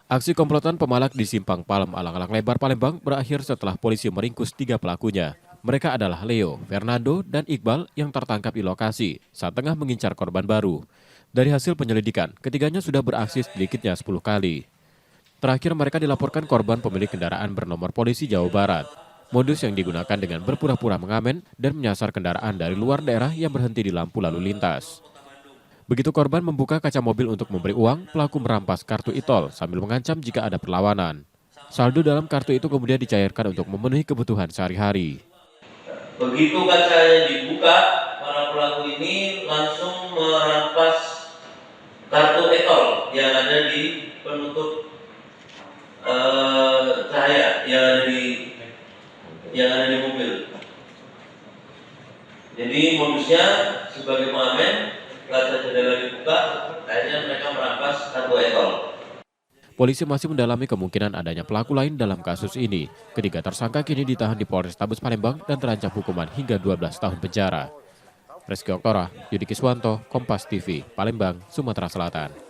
Aksi komplotan pemalak di Simpang Palem Alang-Alang Lebar Palembang berakhir setelah polisi meringkus 3 pelakunya. Mereka adalah Leo, Fernando, dan Iqbal yang tertangkap di lokasi saat tengah mengincar korban baru. Dari hasil penyelidikan, ketiganya sudah beraksi sedikitnya 10 kali. Terakhir mereka dilaporkan korban pemilik kendaraan bernomor polisi Jawa Barat. Modus yang digunakan dengan berpura-pura mengamen dan menyasar kendaraan dari luar daerah yang berhenti di lampu lalu lintas. Begitu korban membuka kaca mobil untuk memberi uang, pelaku merampas kartu e-tol sambil mengancam jika ada perlawanan. Saldo dalam kartu itu kemudian dicairkan untuk memenuhi kebutuhan sehari-hari. Begitu kacanya dibuka, para pelaku ini langsung merampas kartu e-tol yang ada di penutup cahaya yang ada di mobil. Jadi modusnya sebagai pengamen, kaca jendela dibuka, akhirnya mereka merampas kartu e-tol. Polisi masih mendalami kemungkinan adanya pelaku lain dalam kasus ini. Ketiga tersangka kini ditahan di Polrestabes Palembang dan terancam hukuman hingga 12 tahun penjara. Reski Oktora, Yudi Kiswanto, Kompas TV, Palembang, Sumatera Selatan.